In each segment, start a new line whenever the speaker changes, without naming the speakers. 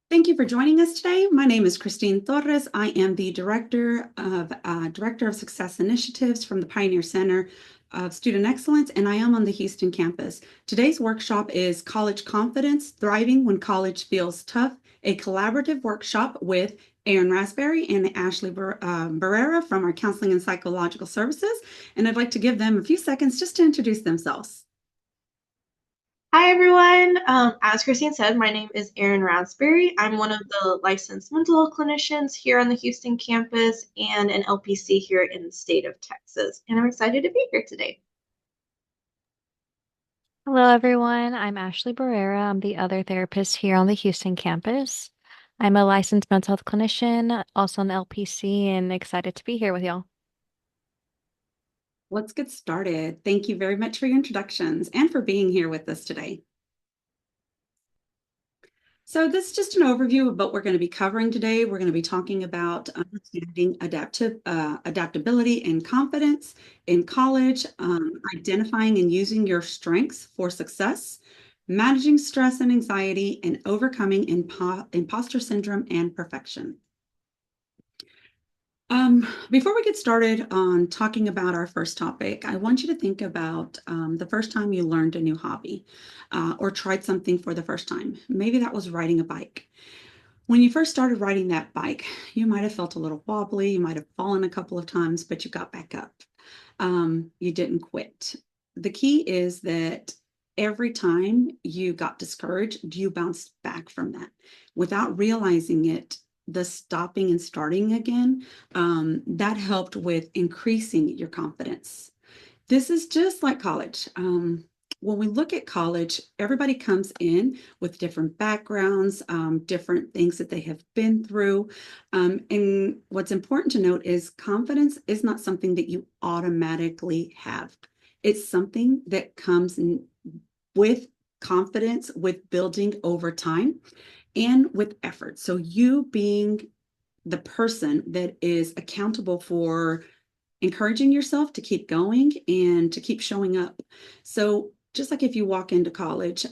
Thank you for joining us today. My name is Christine Torres. I am the Director of Success Initiatives from the Pioneer Center of Student Excellence, and I am on the Houston campus. Today's workshop is College Confidence, Thriving When College Feels Tough, a collaborative workshop with Aaron Raspberry and Ashley Barrera from our Counseling and Psychological Services. And I'd like to give them a few seconds just to introduce themselves.
Hi everyone. As Christine said, my name is Erin Raspberry. I'm one of the licensed mental health clinicians here on the Houston campus and an LPC here in the state of Texas. And I'm excited to be here today.
Hello, everyone. I'm Ashley Barrera. I'm the other therapist here on the Houston campus. I'm a licensed mental health clinician, also an LPC, and excited to be here with y'all.
Let's get started. Thank you very much for your introductions and for being here with us today. So this is just an overview of what we're going to be covering today. We're going to be talking about understanding adaptability and confidence in college, identifying and using your strengths for success, managing stress and anxiety, and overcoming imposter syndrome and perfection. Before we get started on talking about our first topic, I want you to think about the first time you learned a new hobby or tried something for the first time. Maybe that was riding a bike. When you first started riding that bike, you might have felt a little wobbly, you might have fallen a couple of times, but you got back up. You didn't quit. The key is that every time you got discouraged, you bounced back from that. Without realizing it, the stopping and starting again, that helped with increasing your confidence. This is just like college. When we look at college, everybody comes in with different backgrounds, different things that they have been through. And what's important to note is confidence is not something that you automatically have. It's something that comes with confidence, with building over time and with effort. So you being the person that is accountable for encouraging yourself to keep going and to keep showing up. So just like if you walk into college,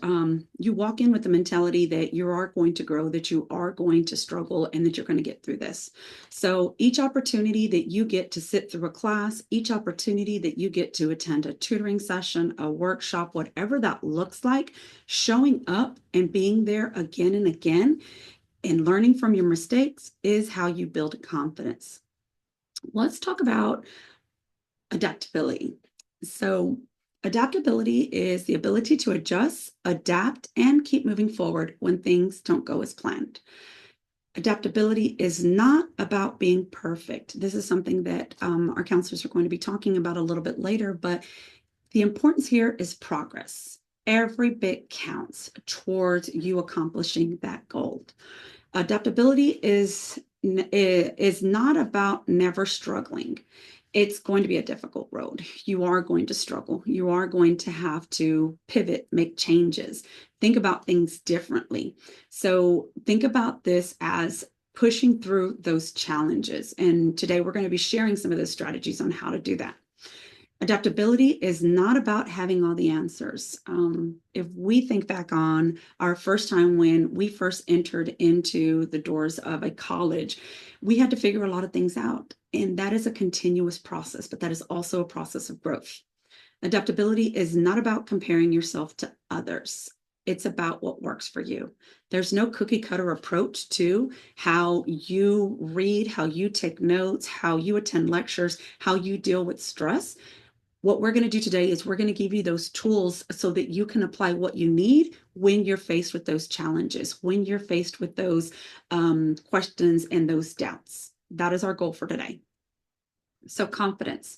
you walk in with the mentality that you are going to grow, that you are going to struggle, and that you're going to get through this. So each opportunity that you get to sit through a class, each opportunity that you get to attend a tutoring session, a workshop, whatever that looks like, showing up and being there again and again and learning from your mistakes is how you build confidence. Let's talk about adaptability. So, adaptability is the ability to adjust, adapt, and keep moving forward when things don't go as planned. Adaptability is not about being perfect. This is something that our counselors are going to be talking about a little bit later, but the importance here is progress. Every bit counts towards you accomplishing that goal. Adaptability is not about never struggling. It's going to be a difficult road. You are going to struggle. You are going to have to pivot, make changes, think about things differently. So think about this as pushing through those challenges. And today we're going to be sharing some of those strategies on how to do that. Adaptability is not about having all the answers. If we think back on our first time when we first entered into the doors of a college, we had to figure a lot of things out. And that is a continuous process, but that is also a process of growth. Adaptability is not about comparing yourself to others. It's about what works for you. There's no cookie cutter approach to how you read, how you take notes, how you attend lectures, how you deal with stress. What we're going to do today is we're going to give you those tools so that you can apply what you need when you're faced with those challenges, when you're faced with those questions and those doubts. That is our goal for today. So, confidence.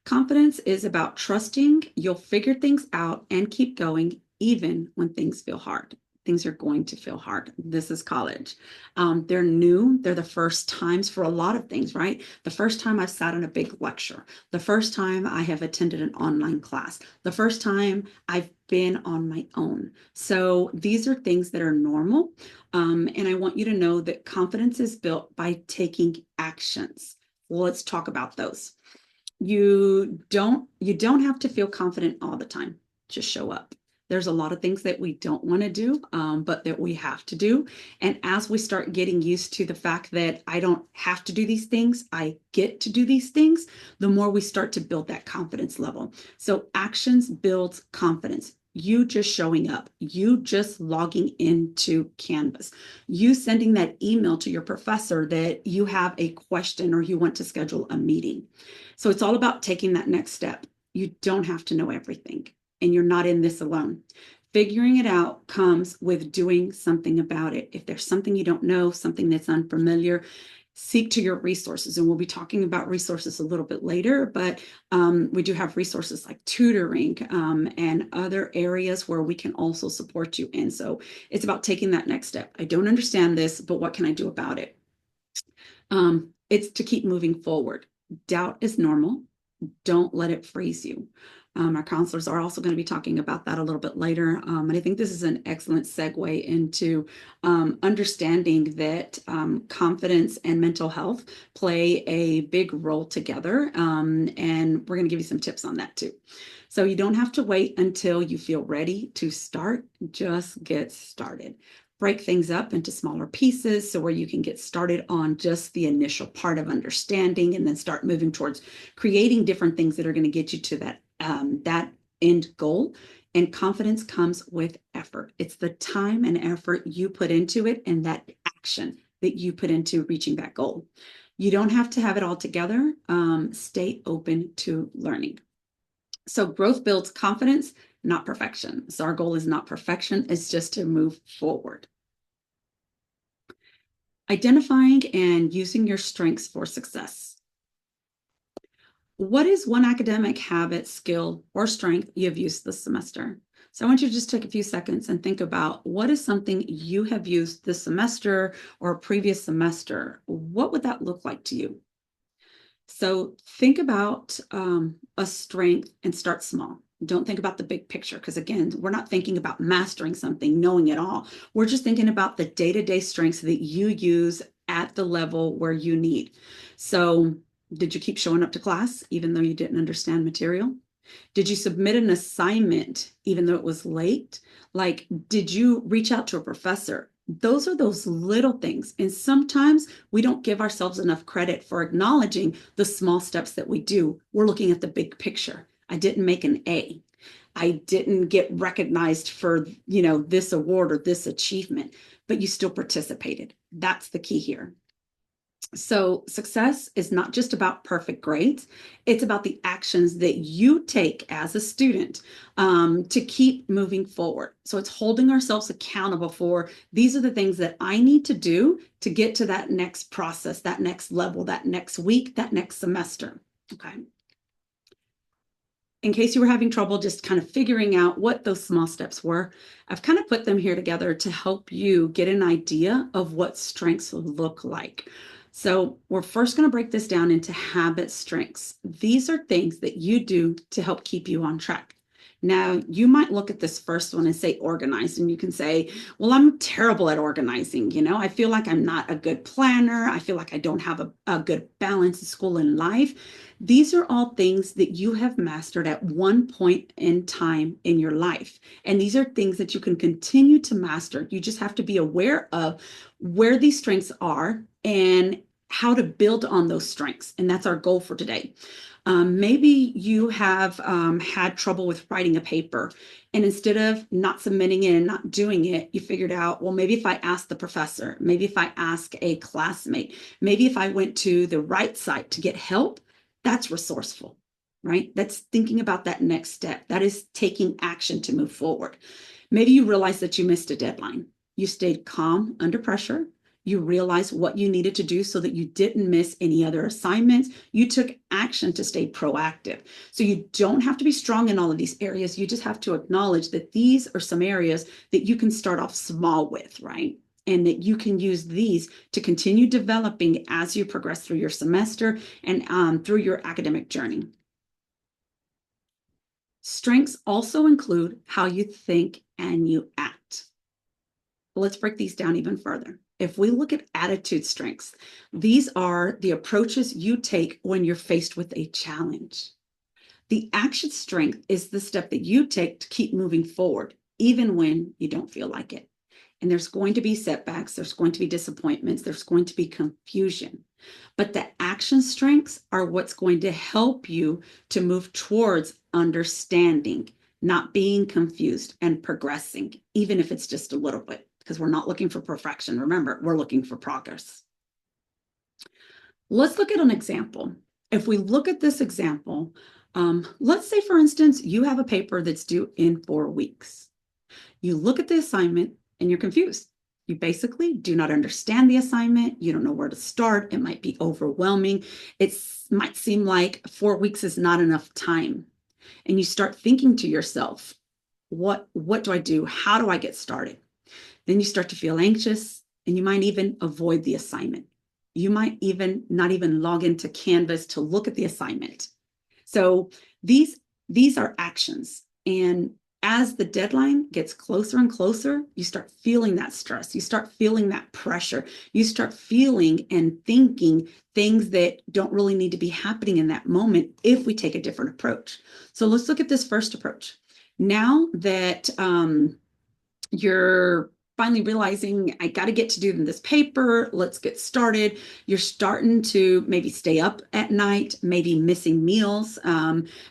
Confidence is about trusting you'll figure things out and keep going even when things feel hard. Things are going to feel hard. This is college. They're new. They're the first times for a lot of things, right? The first time I've sat in a big lecture, the first time I have attended an online class, the first time I've been on my own. So these are things that are normal. And I want you to know that confidence is built by taking actions. Well, let's talk about those. You don't have to feel confident all the time. Just show up. There's a lot of things that we don't want to do, but that we have to do. And as we start getting used to the fact that I don't have to do these things, I get to do these things, the more we start to build that confidence level. So actions builds confidence. You just showing up, you just logging into Canvas, you sending that email to your professor that you have a question or you want to schedule a meeting. So it's all about taking that next step. You don't have to know everything, and you're not in this alone. Figuring it out comes with doing something about it. If there's something you don't know, something that's unfamiliar, seek to your resources. And we'll be talking about resources a little bit later, but we do have resources like tutoring and other areas where we can also support you in. So it's about taking that next step. I don't understand this, but what can I do about it? It's to keep moving forward. Doubt is normal. Don't let it freeze you. Our counselors are also going to be talking about that a little bit later. And I think this is an excellent segue into understanding that confidence and mental health play a big role together. And we're going to give you some tips on that too. So you don't have to wait until you feel ready to start. Just get started. Break things up into smaller pieces so where you can get started on just the initial part of understanding and then start moving towards creating different things that are going to get you to that end goal. And confidence comes with effort. It's the time and effort you put into it and that action that you put into reaching that goal. You don't have to have it all together. Stay open to learning. So growth builds confidence, not perfection. So our goal is not perfection, it's just to move forward. Identifying and using your strengths for success. What is one academic habit, skill, or strength you have used this semester? So I want you to just take a few seconds and think about what is something you have used this semester or previous semester. What would that look like to you? So think about a strength and start small. Don't think about the big picture because, again, we're not thinking about mastering something, knowing it all. We're just thinking about the day-to-day strengths that you use at the level where you need. So did you keep showing up to class even though you didn't understand material? Did you submit an assignment even though it was late? Like, did you reach out to a professor? Those are those little things. And sometimes we don't give ourselves enough credit for acknowledging the small steps that we do. We're looking at the big picture. I didn't make an A. I didn't get recognized for, this award or this achievement, but you still participated. That's the key here. So success is not just about perfect grades. It's about the actions that you take as a student to keep moving forward. So it's holding ourselves accountable for these are the things that I need to do to get to that next process, that next level, that next week, that next semester. Okay. In case you were having trouble just kind of figuring out what those small steps were, I've kind of put them here together to help you get an idea of what strengths look like. So we're first going to break this down into habit strengths. These are things that you do to help keep you on track. Now, you might look at this first one and say organized, and you can say, well, I'm terrible at organizing. I feel like I'm not a good planner. I feel like I don't have a good balance in school and life. These are all things that you have mastered at one point in time in your life. And these are things that you can continue to master. You just have to be aware of where these strengths are and how to build on those strengths. And that's our goal for today. Maybe you have had trouble with writing a paper, and instead of not submitting it and not doing it, you figured out, well, maybe if I ask the professor, maybe if I ask a classmate, maybe if I went to the right site to get help, that's resourceful, right? That's thinking about that next step. That is taking action to move forward. Maybe you realized that you missed a deadline. You stayed calm under pressure. You realized what you needed to do so that you didn't miss any other assignments. You took action to stay proactive. So you don't have to be strong in all of these areas. You just have to acknowledge that these are some areas that you can start off small with, right? And that you can use these to continue developing as you progress through your semester and through your academic journey. Strengths also include how you think and you act. Let's break these down even further. If we look at attitude strengths, these are the approaches you take when you're faced with a challenge. The action strength is the step that you take to keep moving forward, even when you don't feel like it. And there's going to be setbacks, there's going to be disappointments, there's going to be confusion. But the action strengths are what's going to help you to move towards understanding, not being confused, and progressing, even if it's just a little bit, because we're not looking for perfection. Remember, we're looking for progress. Let's look at an example. If we look at this example, let's say, for instance, you have a paper that's due in 4 weeks. You look at the assignment and you're confused. You basically do not understand the assignment. You don't know where to start. It might be overwhelming. It might seem like 4 weeks is not enough time. And you start thinking to yourself, what do I do? How do I get started? Then you start to feel anxious, and you might even avoid the assignment. You might even not even log into Canvas to look at the assignment. So these are actions. And as the deadline gets closer and closer, you start feeling that stress. You start feeling that pressure. You start feeling and thinking things that don't really need to be happening in that moment if we take a different approach. So let's look at this first approach. Now that you're finally realizing I got to get to do this paper, let's get started. You're starting to maybe stay up at night, maybe missing meals,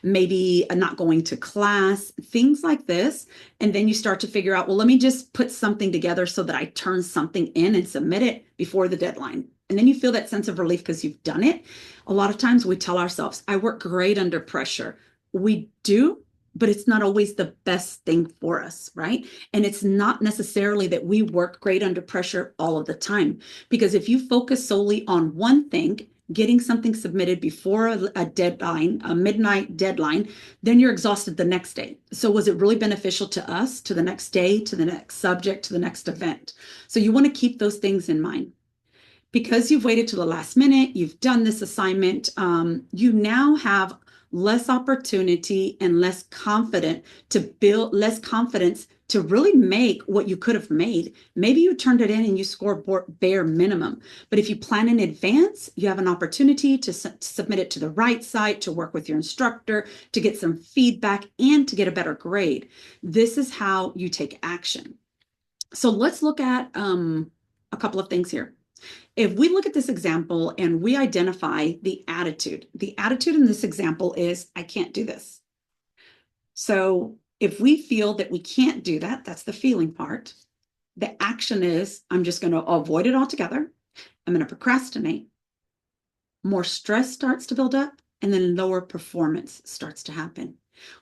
maybe not going to class, things like this. And then you start to figure out, well, let me just put something together so that I turn something in and submit it before the deadline. And then you feel that sense of relief because you've done it. A lot of times we tell ourselves, I work great under pressure. We do, but it's not always the best thing for us, right? And it's not necessarily that we work great under pressure all of the time, because if you focus solely on one thing, getting something submitted before a deadline, a midnight deadline, then you're exhausted the next day. So was it really beneficial to us, to the next day, to the next subject, to the next event? So you want to keep those things in mind. Because you've waited to the last minute, you've done this assignment, you now have less opportunity and less confidence to really make what you could have made. Maybe you turned it in and you scored bare minimum. But if you plan in advance, you have an opportunity to submit it to the right site, to work with your instructor, to get some feedback, and to get a better grade. This is how you take action. So let's look at a couple of things here. If we look at this example and we identify the attitude in this example is, I can't do this. So if we feel that we can't do that, that's the feeling part. The action is, I'm just going to avoid it altogether. I'm going to procrastinate. More stress starts to build up, and then lower performance starts to happen.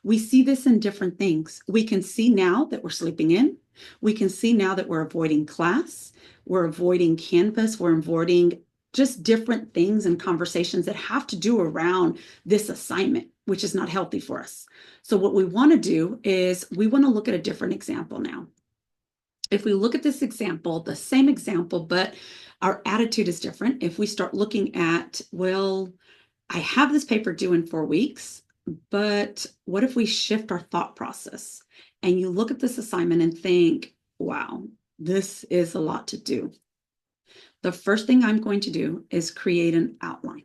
We see this in different things. We can see now that we're sleeping in. We can see now that we're avoiding class. We're avoiding Canvas. We're avoiding just different things and conversations that have to do around this assignment, which is not healthy for us. So what we want to do is we want to look at a different example now. If we look at this example, the same example, but our attitude is different. If we start looking at, well, I have this paper due in 4 weeks, but what if we shift our thought process and you look at this assignment and think, wow, this is a lot to do. The first thing I'm going to do is create an outline.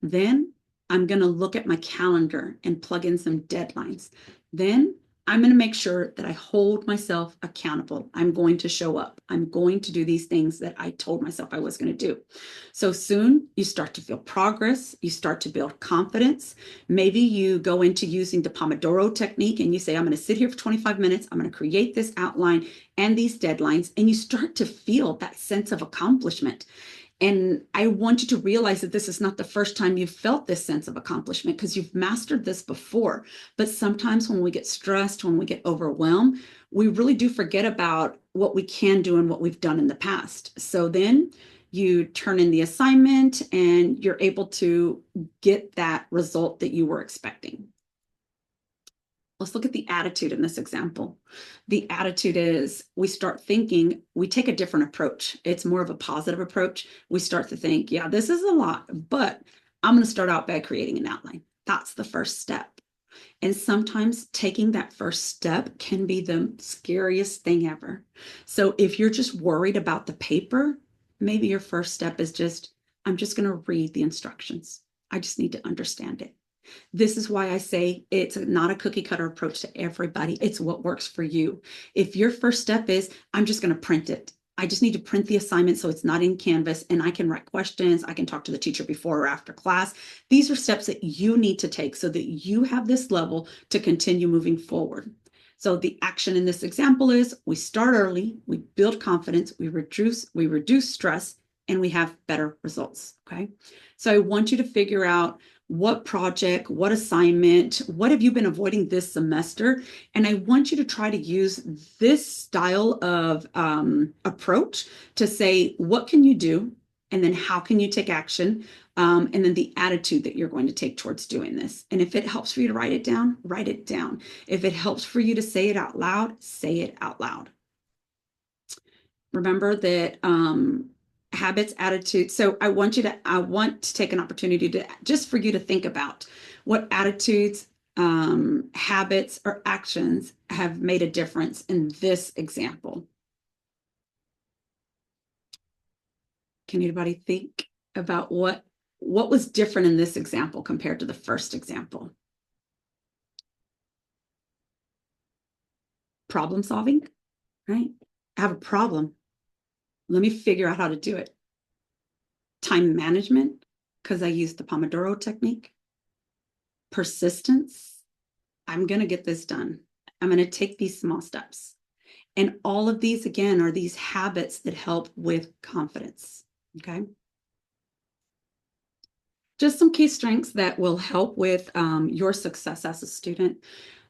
Then I'm going to look at my calendar and plug in some deadlines. Then I'm going to make sure that I hold myself accountable. I'm going to show up. I'm going to do these things that I told myself I was going to do. So soon you start to feel progress. You start to build confidence. Maybe you go into using the Pomodoro technique and you say, I'm going to sit here for 25 minutes. I'm going to create this outline and these deadlines. And you start to feel that sense of accomplishment. And I want you to realize that this is not the first time you've felt this sense of accomplishment, because you've mastered this before. But sometimes when we get stressed, when we get overwhelmed, we really do forget about what we can do and what we've done in the past. So then you turn in the assignment and you're able to get that result that you were expecting. Let's look at the attitude in this example. The attitude is we start thinking, we take a different approach. It's more of a positive approach. We start to think, yeah, this is a lot, but I'm going to start out by creating an outline. That's the first step. And sometimes taking that first step can be the scariest thing ever. So if you're just worried about the paper, maybe your first step is just, I'm just going to read the instructions. I just need to understand it. This is why I say it's not a cookie cutter approach to everybody. It's what works for you. If your first step is, I'm just going to print it. I just need to print the assignment so it's not in Canvas and I can write questions. I can talk to the teacher before or after class. These are steps that you need to take so that you have this level to continue moving forward. So the action in this example is we start early, we build confidence, we reduce stress, and we have better results. Okay. So I want you to figure out what project, what assignment, what have you been avoiding this semester? And I want you to try to use this style of approach to say, what can you do? And then how can you take action? And then the attitude that you're going to take towards doing this. And if it helps for you to write it down, write it down. If it helps for you to say it out loud, say it out loud. Remember that habits, attitudes. So I want to take an opportunity to just for you to think about what attitudes, habits, or actions have made a difference in this example. Can anybody think about what was different in this example compared to the first example? Problem solving, right? I have a problem. Let me figure out how to do it. Time management, because I used the Pomodoro technique. Persistence. I'm going to get this done. I'm going to take these small steps. And all of these, again, are these habits that help with confidence. Okay. Just some key strengths that will help with your success as a student.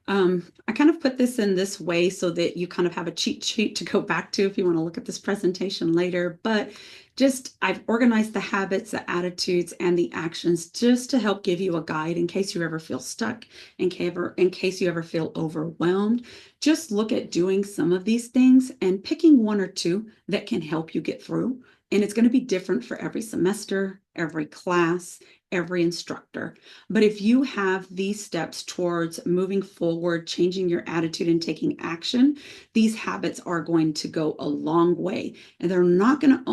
I kind of put this in this way so that you kind of have a cheat sheet to go back to if you want to look at this presentation later. But just I've organized the habits, the attitudes, and the actions just to help give you a guide in case you ever feel stuck, in case you ever feel overwhelmed. Just look at doing some of these things and picking one or two that can help you get through. And it's going to be different for every semester, every class, every instructor. But if you have these steps towards moving forward, changing your attitude and taking action, these habits are going to go a long way. And they're not going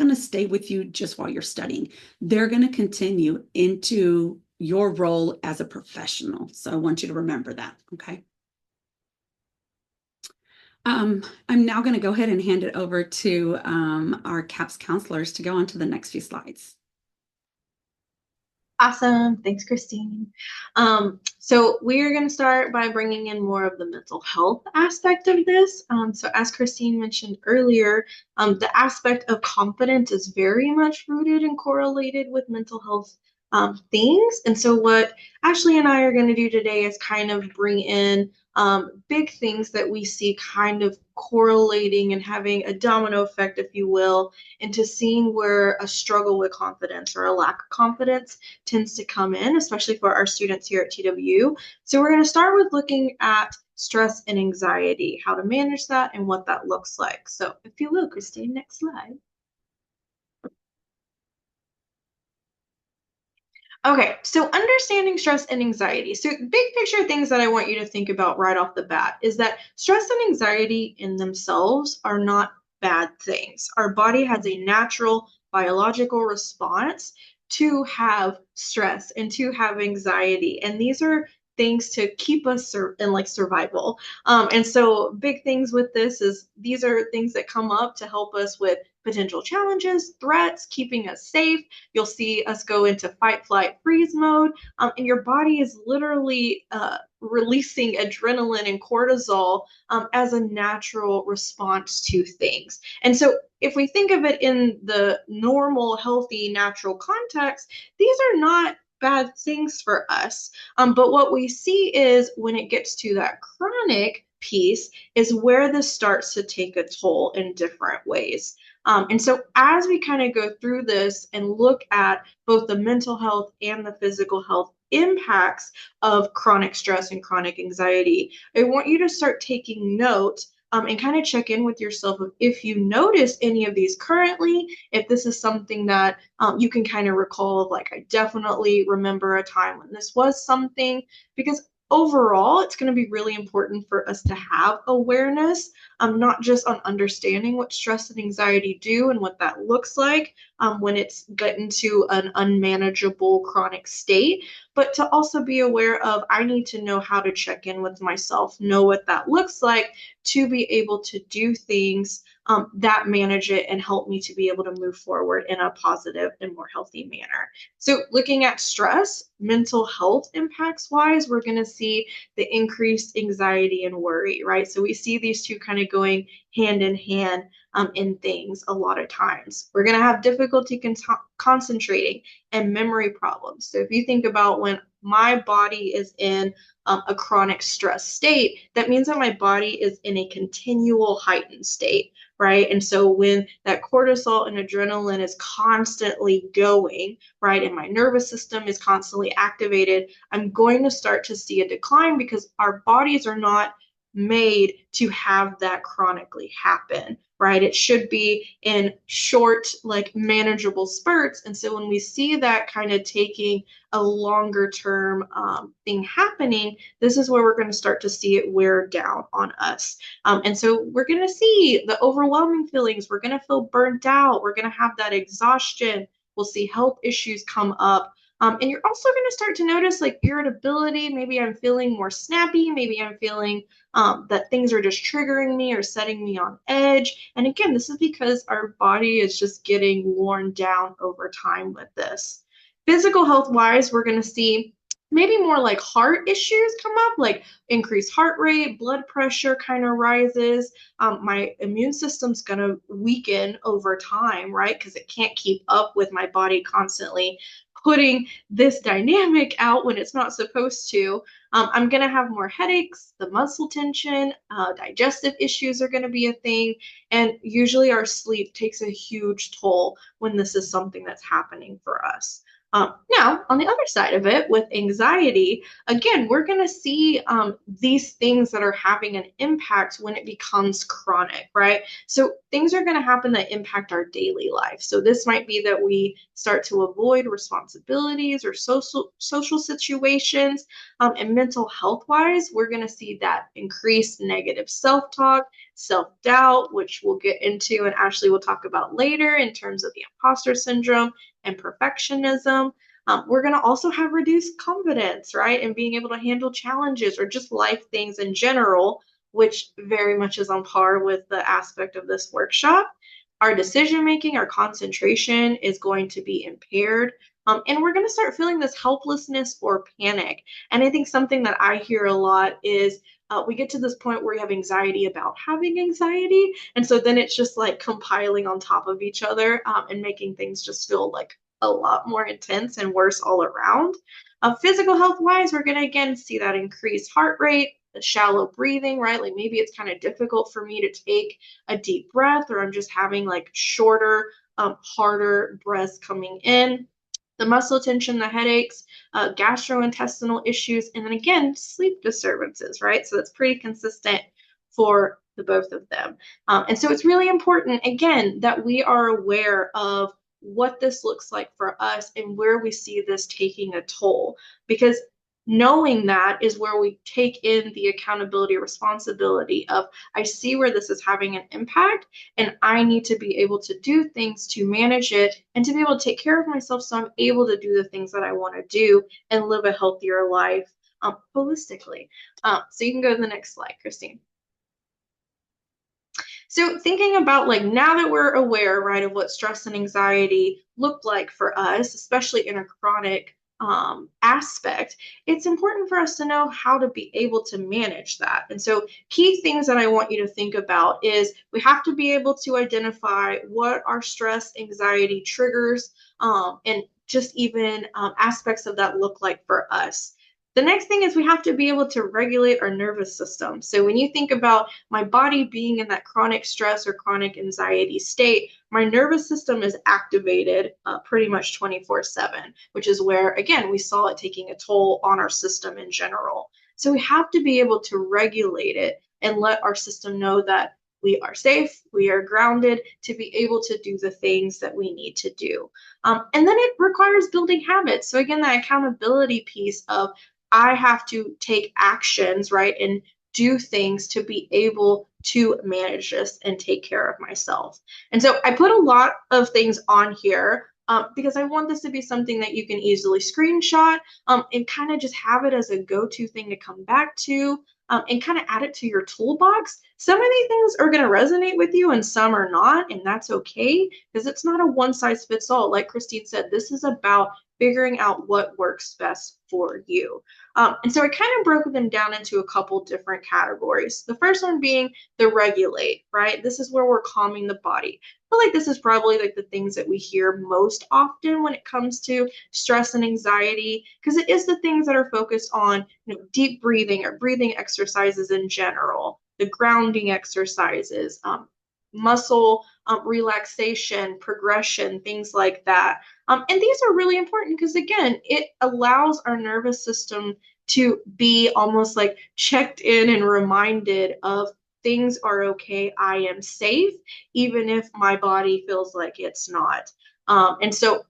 to stay with you just while you're studying. They're going to continue into your role as a professional. So I want you to remember that, okay? I'm now going to go ahead and hand it over to our CAPS counselors to go on to the next few slides.
Awesome. Thanks, Christine. So we are going to start by bringing in more of the mental health aspect of this. So as Christine mentioned earlier, the aspect of confidence is very much rooted and correlated with mental health things. And so what Ashley and I are going to do today is kind of bring in big things that we see kind of correlating and having a domino effect, if you will, into seeing where a struggle with confidence or a lack of confidence tends to come in, especially for our students here at TWU. So we're going to start with looking at stress and anxiety, how to manage that and what that looks like. So if you will, Christine, next slide. Okay, so understanding stress and anxiety. So big picture things that I want you to think about right off the bat is that stress and anxiety in themselves are not bad things. Our body has a natural biological response to have stress and to have anxiety. And these are things to keep us in like survival. And so big things with this is these are things that come up to help us with potential challenges, threats, keeping us safe. You'll see us go into fight, flight, freeze mode, and your body is literally releasing adrenaline and cortisol as a natural response to things. And so if we think of it in the normal, healthy, natural context, these are not bad things for us. But what we see is when it gets to that chronic piece is where this starts to take a toll in different ways. And so as we kind of go through this and look at both the mental health and the physical health impacts of chronic stress and chronic anxiety, I want you to start taking note and kind of check in with yourself if you notice any of these currently, if this is something that you can kind of recall of like, I definitely remember a time when this was something, because overall, it's going to be really important for us to have awareness, not just on understanding what stress and anxiety do and what that looks like when it's gotten to an unmanageable chronic state, but to also be aware of I need to know how to check in with myself, know what that looks like to be able to do things that manage it and help me to be able to move forward in a positive and more healthy manner. So looking at stress, mental health impacts wise, we're going to see the increased anxiety and worry, right? So we see these two kind of going hand in hand in things a lot of times. We're going to have difficulty concentrating and memory problems. So if you think about when my body is in a chronic stress state, that means that my body is in a continual heightened state, right? And so when that cortisol and adrenaline is constantly going, right, and my nervous system is constantly activated, I'm going to start to see a decline because our bodies are not made to have that chronically happen, right? It should be in short, like manageable spurts. And so when we see that kind of taking a longer term thing happening, this is where we're going to start to see it wear down on us. And so we're going to see the overwhelming feelings. We're going to feel burnt out. We're going to have that exhaustion. We'll see health issues come up. And you're also going to start to notice like irritability. Maybe I'm feeling more snappy. Maybe I'm feeling that things are just triggering me or setting me on edge. And again, this is because our body is just getting worn down over time with this. Physical health wise, we're going to see maybe more like heart issues come up, like increased heart rate, blood pressure kind of rises. My immune system's going to weaken over time, right? Because it can't keep up with my body constantly putting this dynamic out when it's not supposed to. I'm going to have more headaches, the muscle tension, digestive issues are going to be a thing. And usually our sleep takes a huge toll when this is something that's happening for us. Now, on the other side of it, with anxiety, again, we're going to see these things that are having an impact when it becomes chronic, right? So things are going to happen that impact our daily life. So this might be that we start to avoid responsibilities or social situations. And mental health wise, we're going to see that increased negative self-talk, self-doubt, which we'll get into and Ashley will talk about later in terms of the imposter syndrome and perfectionism. We're going to also have reduced confidence, right? And being able to handle challenges or just life things in general, which very much is on par with the aspect of this workshop. Our decision making, our concentration is going to be impaired. And we're going to start feeling this helplessness or panic. And I think something that I hear a lot is we get to this point where we have anxiety about having anxiety. And so then it's just like compiling on top of each other and making things just feel like a lot more intense and worse all around. Physical health wise, we're going to again see that increased heart rate, the shallow breathing, right? Like maybe it's kind of difficult for me to take a deep breath, or I'm just having like shorter, harder breaths coming in. The muscle tension, the headaches, gastrointestinal issues, and then again, sleep disturbances, right? So that's pretty consistent for the both of them. And so it's really important, again, that we are aware of what this looks like for us and where we see this taking a toll. Because knowing that is where we take in the accountability responsibility of I see where this is having an impact and I need to be able to do things to manage it and to be able to take care of myself so I'm able to do the things that I want to do and live a healthier life holistically. So you can go to the next slide, Christine. So thinking about like now that we're aware, right, of what stress and anxiety look like for us, especially in a chronic aspect, it's important for us to know how to be able to manage that. And so key things that I want you to think about is we have to be able to identify what our stress, anxiety triggers, and just even aspects of that look like for us. The next thing is we have to be able to regulate our nervous system. So when you think about my body being in that chronic stress or chronic anxiety state, my nervous system is activated pretty much 24/7, which is where, again, we saw it taking a toll on our system in general. So we have to be able to regulate it and let our system know that we are safe, we are grounded to be able to do the things that we need to do. And then it requires building habits. So again, that accountability piece of I have to take actions, right, and do things to be able to manage this and take care of myself. And so I put a lot of things on here because I want this to be something that you can easily screenshot and kind of just have it as a go-to thing to come back to and kind of add it to your toolbox. Some of these things are going to resonate with you and some are not, and that's okay because it's not a one size fits all. Like Christine said, this is about figuring out what works best for you. And so I kind of broke them down into a couple different categories. The first one being the regulate, right? This is where we're calming the body. I feel like this is probably like the things that we hear most often when it comes to stress and anxiety, because it is the things that are focused on, deep breathing or breathing exercises in general, the grounding exercises, muscle relaxation, progression, things like that. And these are really important because, again, it allows our nervous system to be almost like checked in and reminded of things are okay, I am safe, even if my body feels like it's not. And so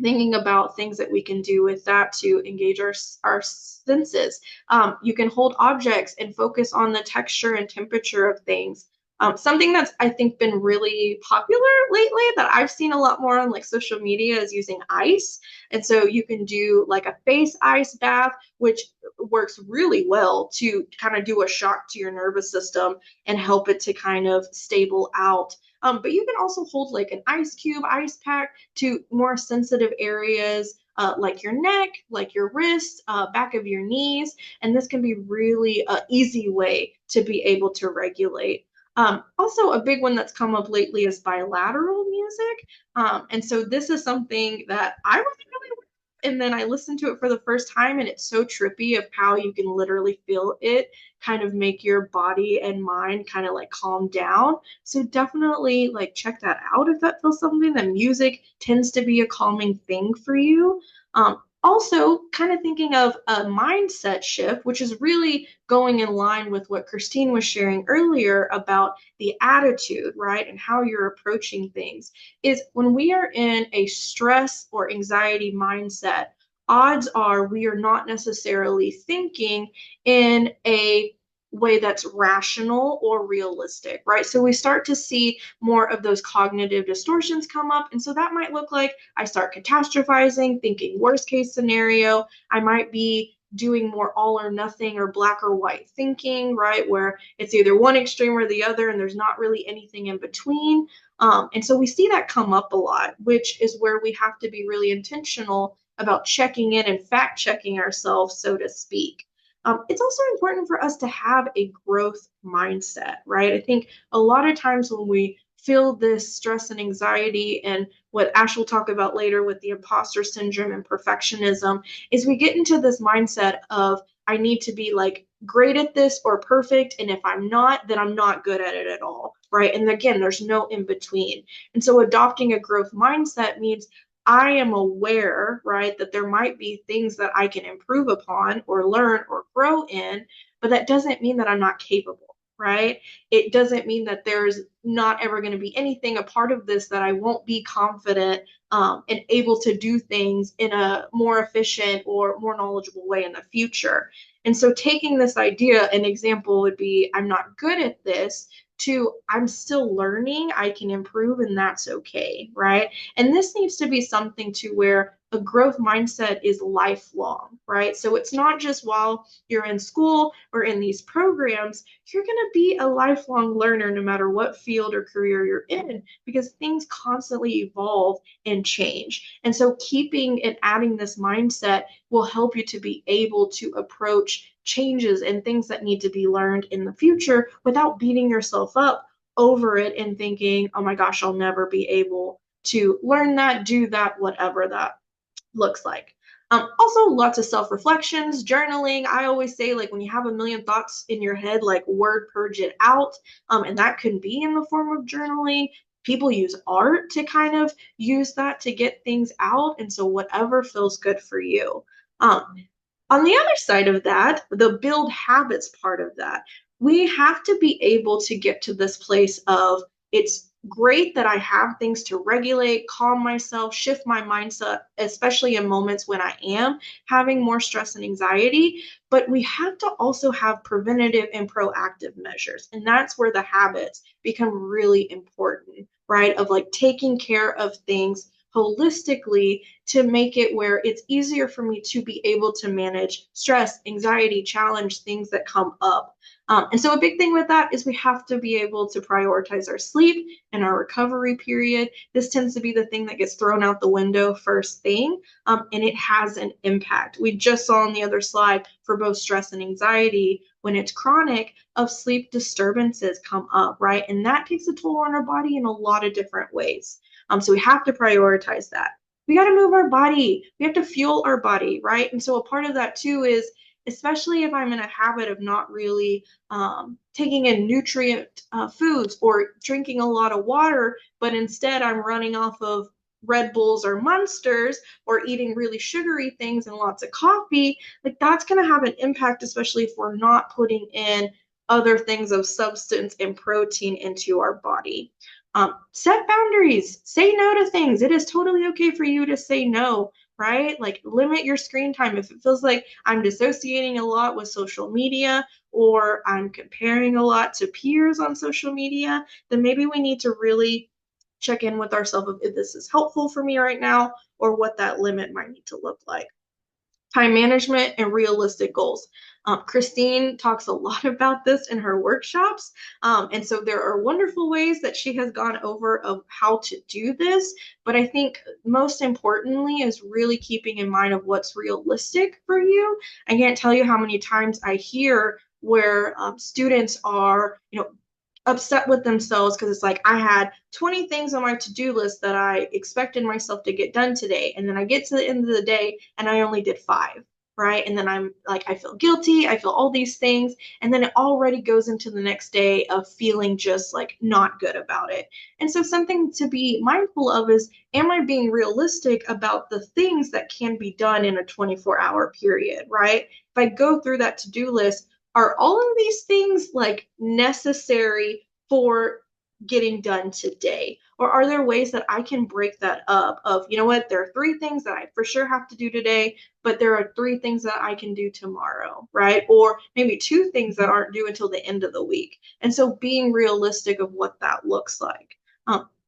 thinking about things that we can do with that to engage our senses. You can hold objects and focus on the texture and temperature of things. Something that's I think been really popular lately that I've seen a lot more on like social media is using ice. And so you can do like a face ice bath, which works really well to kind of do a shock to your nervous system and help it to kind of stable out. But you can also hold like an ice cube, ice pack to more sensitive areas like your neck, like your wrists, back of your knees. And this can be really an easy way to be able to regulate. Also, a big one that's come up lately is bilateral music. And so this is something that I wasn't really aware of. And then I listened to it for the first time, and it's so trippy of how you can literally feel it kind of make your body and mind kind of like calm down. So definitely like check that out if that feels something that music tends to be a calming thing for you. Also, kind of thinking of a mindset shift, which is really going in line with what Christine was sharing earlier about the attitude, right? And how you're approaching things, is when we are in a stress or anxiety mindset, odds are we are not necessarily thinking in a way that's rational or realistic, right? So we start to see more of those cognitive distortions come up. And so that might look like I start catastrophizing, thinking worst case scenario. I might be doing more all or nothing or black or white thinking, right? Where it's either one extreme or the other, and there's not really anything in between. And so we see that come up a lot, which is where we have to be really intentional about checking in and fact checking ourselves, so to speak. It's also important for us to have a growth mindset, right? I think a lot of times when we feel this stress and anxiety and what Ash will talk about later with the imposter syndrome and perfectionism is we get into this mindset of I need to be like great at this or perfect, and if I'm not, then I'm not good at it at all, right? And again, there's no in between. And so adopting a growth mindset means I am aware, right, that there might be things that I can improve upon or learn or grow in, but that doesn't mean that I'm not capable, right? It doesn't mean that there's not ever going to be anything a part of this that I won't be confident and able to do things in a more efficient or more knowledgeable way in the future. And so taking this idea, an example would be I'm not good at this to I'm still learning, I can improve, and that's okay, right? And this needs to be something to where a growth mindset is lifelong, right? So it's not just while you're in school or in these programs, you're going to be a lifelong learner no matter what field or career you're in because things constantly evolve and change. And so keeping and adding this mindset will help you to be able to approach changes and things that need to be learned in the future without beating yourself up over it and thinking, oh my gosh, I'll never be able to learn that, do that, whatever that looks like. Also, lots of self reflections, journaling. I always say, like, when you have a million thoughts in your head, like, word purge it out. And that can be in the form of journaling. People use art to kind of use that to get things out. And so, whatever feels good for you. On the other side of that, the build habits part of that, we have to be able to get to this place of it's great that I have things to regulate, calm myself, shift my mindset, especially in moments when I am having more stress and anxiety. But we have to also have preventative and proactive measures. And that's where the habits become really important, right? Of like taking care of things holistically to make it where it's easier for me to be able to manage stress, anxiety, challenge, things that come up. And so a big thing with that is we have to be able to prioritize our sleep and our recovery period. This tends to be the thing that gets thrown out the window first thing, and it has an impact. We just saw on the other slide for both stress and anxiety, when it's chronic, of sleep disturbances come up, right? And that takes a toll on our body in a lot of different ways. So we have to prioritize that. We got to move our body. We have to fuel our body, right? And so a part of that too is, especially if I'm in a habit of not really taking in nutrient foods or drinking a lot of water, but instead I'm running off of Red Bulls or Monsters or eating really sugary things and lots of coffee, like that's going to have an impact, especially if we're not putting in other things of substance and protein into our body. Set boundaries, say no to things. It is totally okay for you to say no, right? Like limit your screen time. If it feels like I'm dissociating a lot with social media or I'm comparing a lot to peers on social media, then maybe we need to really check in with ourselves if this is helpful for me right now or what that limit might need to look like. Time management and realistic goals. Christine talks a lot about this in her workshops. And so there are wonderful ways that she has gone over of how to do this. But I think most importantly is really keeping in mind of what's realistic for you. I can't tell you how many times I hear where students are, upset with themselves because it's like I had 20 things on my to-do list that I expected myself to get done today, and then I get to the end of the day and I only did 5, right? And then I'm like, I feel guilty, I feel all these things, and then it already goes into the next day of feeling just like not good about it. And so something to be mindful of is, am I being realistic about the things that can be done in a 24-hour period, right? If I go through that to-do list, are all of these things like necessary for getting done today? Or are there ways that I can break that up of, you know what, there are 3 things that I for sure have to do today, but there are 3 things that I can do tomorrow, right? Or maybe 2 things that aren't due until the end of the week. And so being realistic of what that looks like.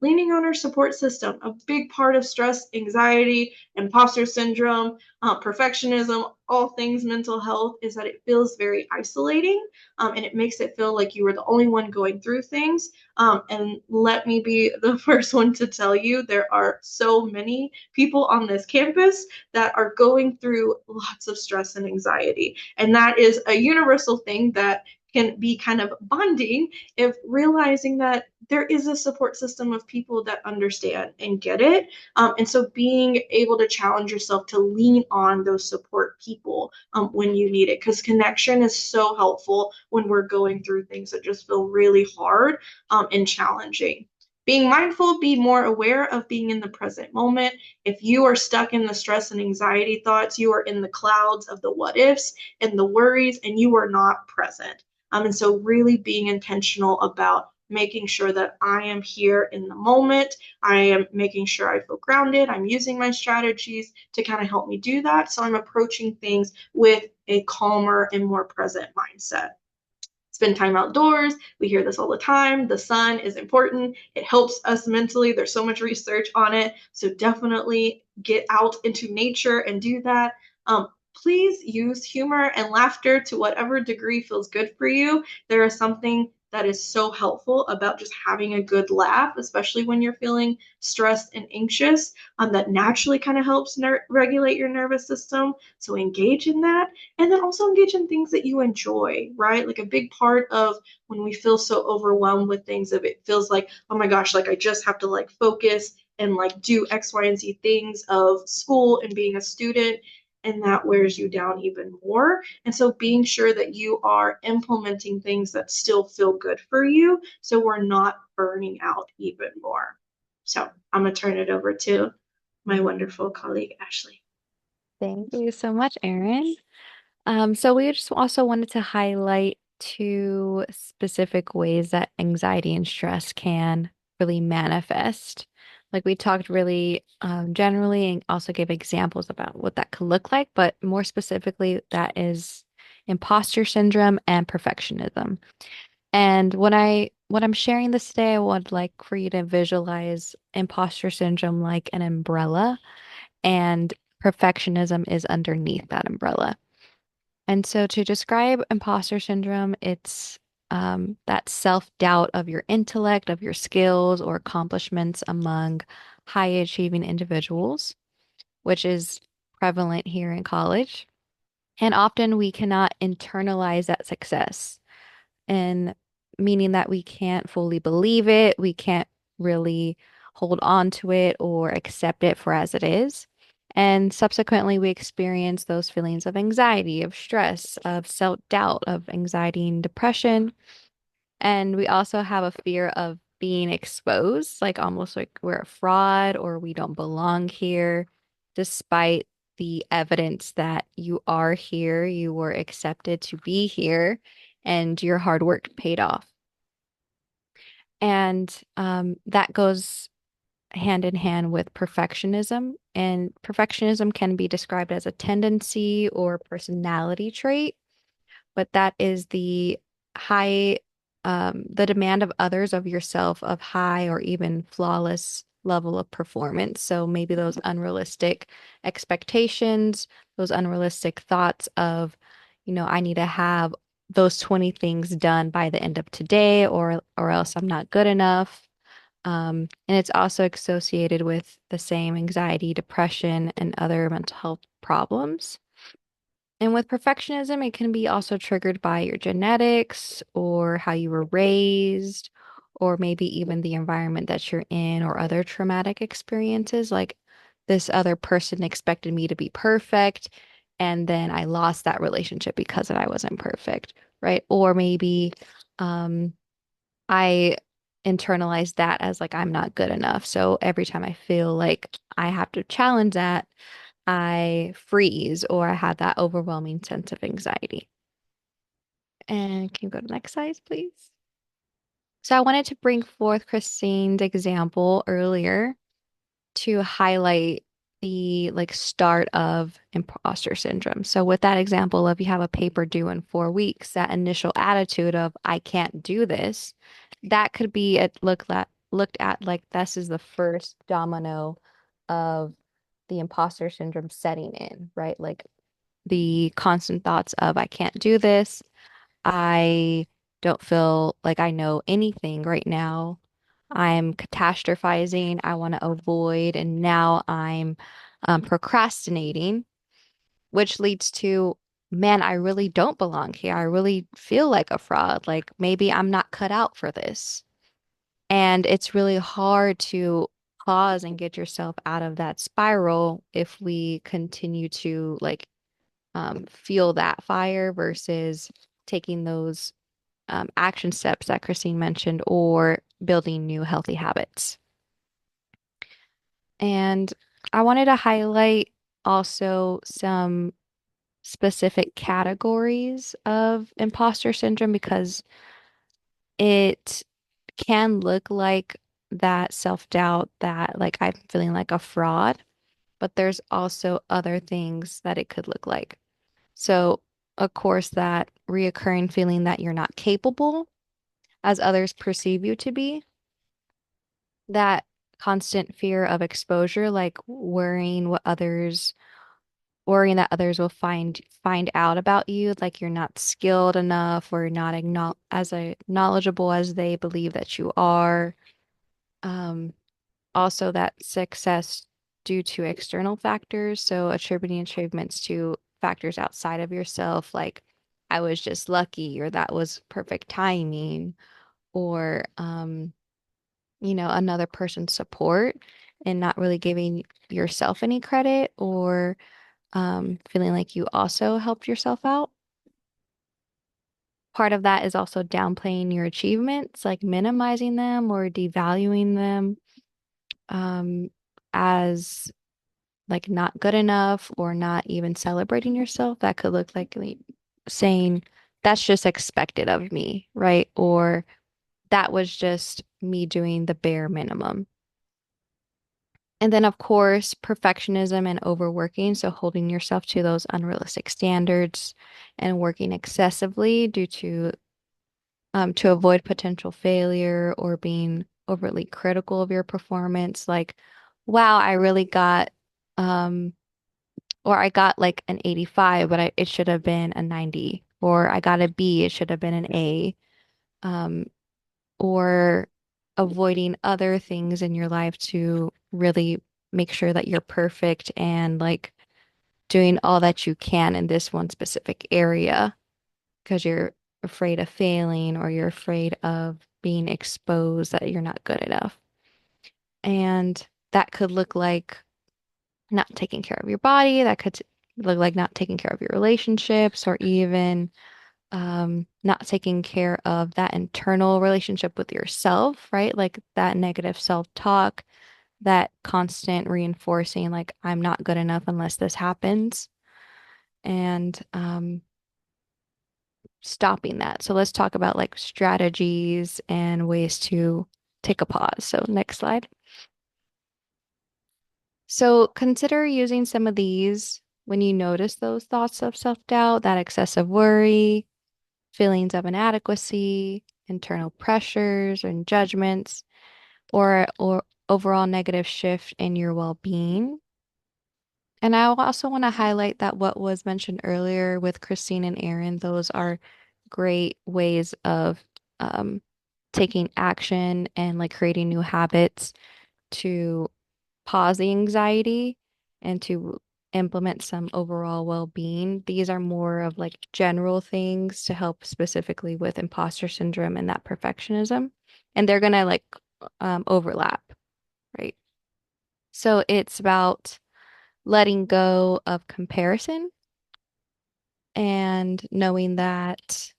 Leaning on our support system, a big part of stress, anxiety, imposter syndrome, perfectionism, all things mental health, is that it feels very isolating, and it makes it feel like you were the only one going through things. And let me be the first one to tell you, there are so many people on this campus that are going through lots of stress and anxiety. And that is a universal thing that can be kind of bonding if realizing that there is a support system of people that understand and get it. And so being able to challenge yourself to lean on those support people when you need it, because connection is so helpful when we're going through things that just feel really hard and challenging. Being mindful, be more aware of being in the present moment. If you are stuck in the stress and anxiety thoughts, you are in the clouds of the what ifs and the worries, and you are not present. And so really being intentional about making sure that I am here in the moment. I am making sure I feel grounded. I'm using my strategies to kind of help me do that. So I'm approaching things with a calmer and more present mindset. Spend time outdoors. We hear this all the time. The sun is important. It helps us mentally. There's so much research on it. So definitely get out into nature and do that. Please use humor and laughter to whatever degree feels good for you. There is something that is so helpful about just having a good laugh, especially when you're feeling stressed and anxious, that naturally kind of helps regulate your nervous system. So engage in that. And then also engage in things that you enjoy, right? Like a big part of when we feel so overwhelmed with things, if it feels like, oh my gosh, like I just have to like focus and like do X, Y, and Z things of school and being a student, and that wears you down even more. And so being sure that you are implementing things that still feel good for you, so we're not burning out even more. So I'm going to turn it over to my wonderful colleague, Ashley.
Thank you so much, Erin. So we just also wanted to highlight 2 specific ways that anxiety and stress can really manifest. Like we talked really generally and also gave examples about what that could look like, but more specifically, that is imposter syndrome and perfectionism. And when I'm sharing this today, I would like for you to visualize imposter syndrome like an umbrella, and perfectionism is underneath that umbrella. And so to describe imposter syndrome, it's that self-doubt of your intellect, of your skills or accomplishments among high achieving individuals, which is prevalent here in college. And often we cannot internalize that success, and meaning that we can't fully believe it, we can't really hold on to it or accept it for as it is. And subsequently, we experience those feelings of anxiety, of stress, of self-doubt, of anxiety and depression. And we also have a fear of being exposed, like almost like we're a fraud or we don't belong here, despite the evidence that you are here, you were accepted to be here, and your hard work paid off. And that goes hand in hand with perfectionism. And perfectionism can be described as a tendency or personality trait, but that is high, the demand of others of yourself of high or even flawless level of performance. So maybe those unrealistic expectations, those unrealistic thoughts of, I need to have those 20 things done by the end of today, or else I'm not good enough. And it's also associated with the same anxiety, depression, and other mental health problems. And with perfectionism, it can be also triggered by your genetics or how you were raised, or maybe even the environment that you're in or other traumatic experiences. Like this other person expected me to be perfect, and then I lost that relationship because I wasn't perfect, right? Or maybe um, I internalized that as like I'm not good enough. So every time I feel like I have to challenge that, I freeze or I have that overwhelming sense of anxiety. And can you go to the next slide, please? So I wanted to bring forth Christine's example earlier to highlight the like start of imposter syndrome. So with that example of you have a paper due in 4 weeks, that initial attitude of I can't do this, that could be looked at like this is the first domino of the imposter syndrome setting in, right? Like the constant thoughts of I can't do this. I don't feel like I know anything right now. I'm catastrophizing. I want to avoid, and now I'm procrastinating, which leads to, man, I really don't belong here. I really feel like a fraud. Like maybe I'm not cut out for this. And it's really hard to pause and get yourself out of that spiral if we continue to like fuel that fire versus taking those action steps that Christine mentioned or building new healthy habits. And I wanted to highlight also some specific categories of imposter syndrome because it can look like that self-doubt that like I'm feeling like a fraud, but there's also other things that it could look like. So, of course, that reoccurring feeling that you're not capable as others perceive you to be, that constant fear of exposure, like worrying that others will find out about you, like you're not skilled enough or not knowledgeable as they believe that you are. Um, Also that success due to external factors, so attributing achievements to factors outside of yourself, like I was just lucky, or that was perfect timing, or another person's support, and not really giving yourself any credit, or feeling like you also helped yourself out. Part of that is also downplaying your achievements, like minimizing them or devaluing them um, as like not good enough or not even celebrating yourself. That could look like saying, that's just expected of me, right? Or that was just me doing the bare minimum. And then, of course, perfectionism and overworking. So, holding yourself to those unrealistic standards and working excessively due to avoid potential failure or being overly critical of your performance. Like, wow, I really got, um, or I got like an 85, but it should have been a 90, or I got a B, it should have been an A. Um, or avoiding other things in your life to really make sure that you're perfect and like doing all that you can in this one specific area because you're afraid of failing or you're afraid of being exposed that you're not good enough. And that could look like not taking care of your body, that could look like not taking care of your relationships or even not taking care of that internal relationship with yourself, right? Like that negative self-talk, that constant reinforcing, like, I'm not good enough unless this happens, and stopping that. So let's talk about like strategies and ways to take a pause. So next slide. So consider using some of these when you notice those thoughts of self-doubt, that excessive worry, feelings of inadequacy, internal pressures and judgments, or overall negative shift in your well-being. And I also want to highlight that what was mentioned earlier with Christine and Aaron, those are great ways of um, taking action and like creating new habits to pause the anxiety and to implement some overall well-being. These are more of like general things to help specifically with imposter syndrome and that perfectionism. And they're gonna like overlap, right? So it's about letting go of comparison and knowing that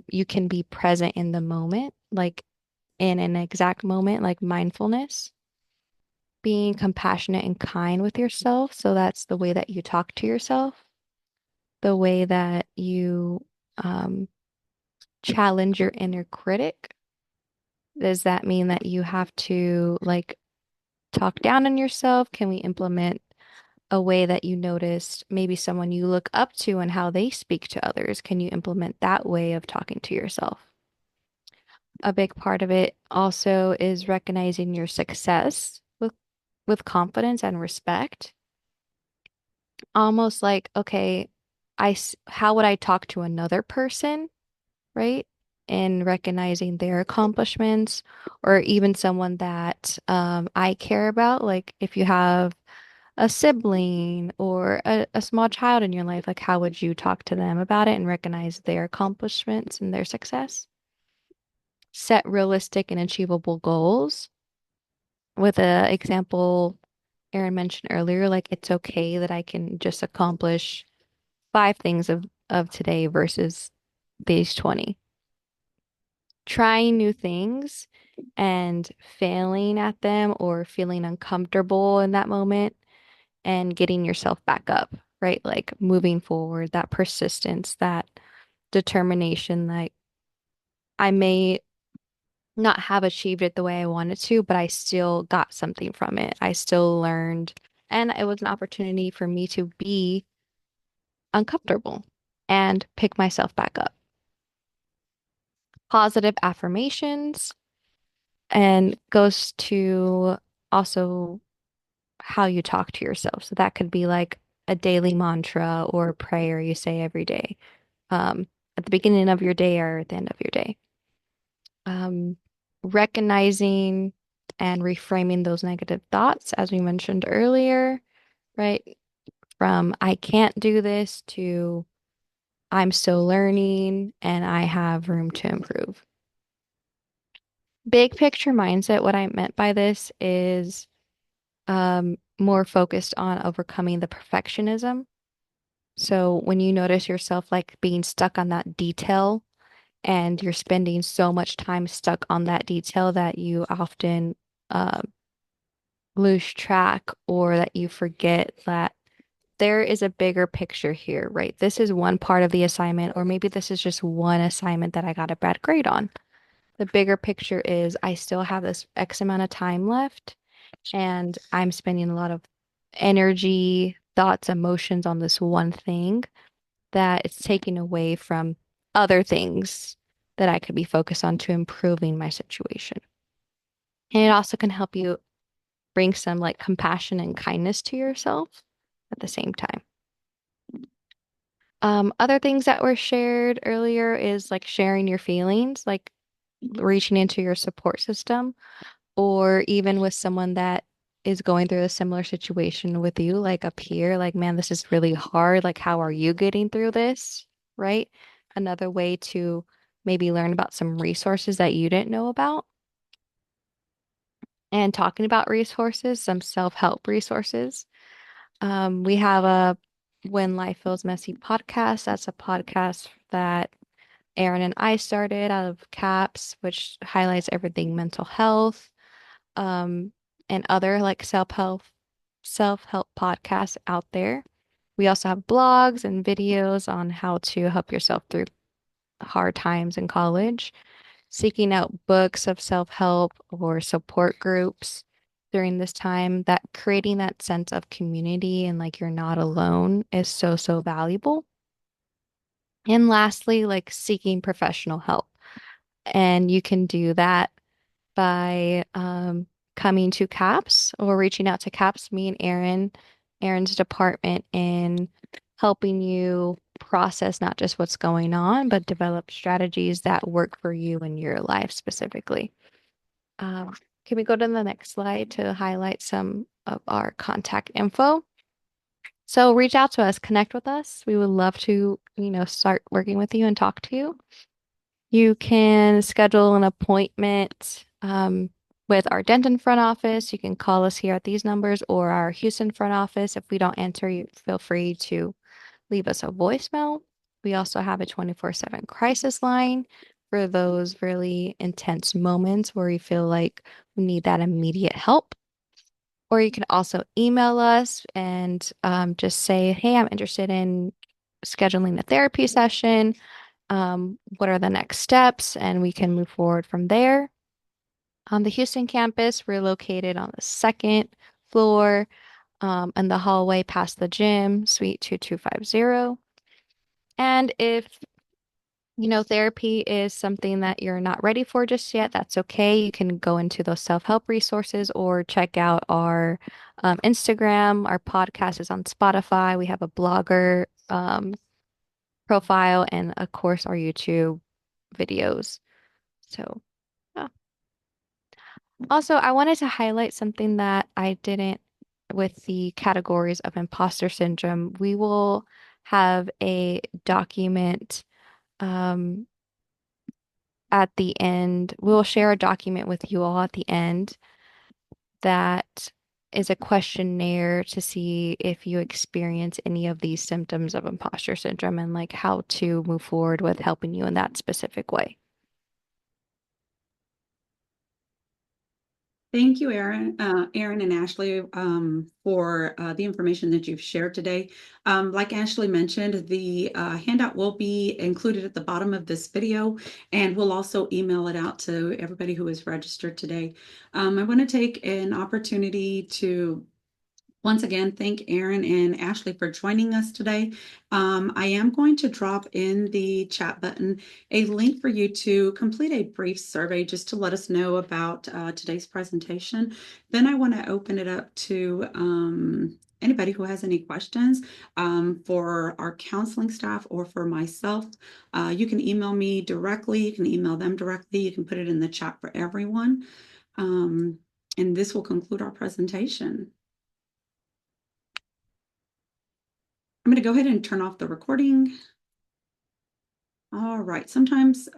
you can be present in the moment, like in an exact moment, like mindfulness, being compassionate and kind with yourself. So that's the way that you talk to yourself, the way that you um, challenge your inner critic. Does that mean that you have to like talk down on yourself? Can we implement a way that you noticed maybe someone you look up to and how they speak to others? Can you implement that way of talking to yourself? A big part of it also is recognizing your success with confidence and respect. Almost like, okay, how would I talk to another person, right? And recognizing their accomplishments, or even someone that I care about. Like if you have a sibling or a small child in your life, like how would you talk to them about it and recognize their accomplishments and their success? Set realistic and achievable goals. With a example Aaron mentioned earlier, like it's okay that I can just accomplish 5 things of today versus these 20. Trying new things and failing at them or feeling uncomfortable in that moment and getting yourself back up, right? Like moving forward, that persistence, that determination, like I may not have achieved it the way I wanted to, but I still got something from it. I still learned, and it was an opportunity for me to be uncomfortable and pick myself back up. Positive affirmations and goes to also how you talk to yourself. So that could be like a daily mantra or a prayer you say every day, at the beginning of your day or at the end of your day. Um, Recognizing and reframing those negative thoughts, as we mentioned earlier, right? From I can't do this to I'm still learning and I have room to improve. Big picture mindset, what I meant by this is more focused on overcoming the perfectionism. So when you notice yourself like being stuck on that detail and you're spending so much time stuck on that detail that you often uh, lose track or that you forget that there is a bigger picture here, right? This is one part of the assignment, or maybe this is just one assignment that I got a bad grade on. The bigger picture is I still have this X amount of time left, and I'm spending a lot of energy, thoughts, emotions on this one thing that it's taking away from other things that I could be focused on to improving my situation. And it also can help you bring some like compassion and kindness to yourself at the same time. Other things that were shared earlier is like sharing your feelings, like reaching into your support system, or even with someone that is going through a similar situation with you, like a peer, like, man, this is really hard. Like, how are you getting through this? Right? Another way to maybe learn about some resources that you didn't know about. And talking about resources, some self-help resources. We have a When Life Feels Messy podcast. That's a podcast that Aaron and I started out of CAPS, which highlights everything mental health, um, and other like self-help podcasts out there. We also have blogs and videos on how to help yourself through hard times in college, seeking out books of self-help or support groups during this time, that creating that sense of community and like you're not alone is so, so valuable. And lastly, like seeking professional help. And you can do that by coming to CAPS or reaching out to CAPS, me and Aaron's department, in helping you process not just what's going on, but develop strategies that work for you in your life specifically. Um, can we go to the next slide to highlight some of our contact info? So reach out to us, connect with us. We would love to, start working with you and talk to you. You can schedule an appointment with our Denton front office. You can call us here at these numbers or our Houston front office. If we don't answer, you feel free to leave us a voicemail. We also have a 24/7 crisis line for those really intense moments where you feel like we need that immediate help. Or you can also email us and just say, hey, I'm interested in scheduling a therapy session. What are the next steps? And we can move forward from there. On the Houston campus, we're located on the second floor in the hallway past the gym, Suite 2250. And if therapy is something that you're not ready for just yet, that's okay. You can go into those self-help resources or check out our Instagram. Our podcast is on Spotify. We have a blogger profile and, of course, our YouTube videos. So, yeah. Also, I wanted to highlight something that I didn't with the categories of imposter syndrome. We will have a document um, at the end. We'll share a document with you all at the end that is a questionnaire to see if you experience any of these symptoms of imposter syndrome and like how to move forward with helping you in that specific way.
Thank you, Aaron and Ashley, for the information that you've shared today. Like Ashley mentioned, the handout will be included at the bottom of this video, and we'll also email it out to everybody who is registered today. I want to take an opportunity to once again, thank Aaron and Ashley for joining us today. I am going to drop in the chat button a link for you to complete a brief survey just to let us know about today's presentation. Then I want to open it up to anybody who has any questions for our counseling staff or for myself. You can email me directly. You can email them directly. You can put it in the chat for everyone. And this will conclude our presentation. I'm going to go ahead and turn off the recording. All right. Sometimes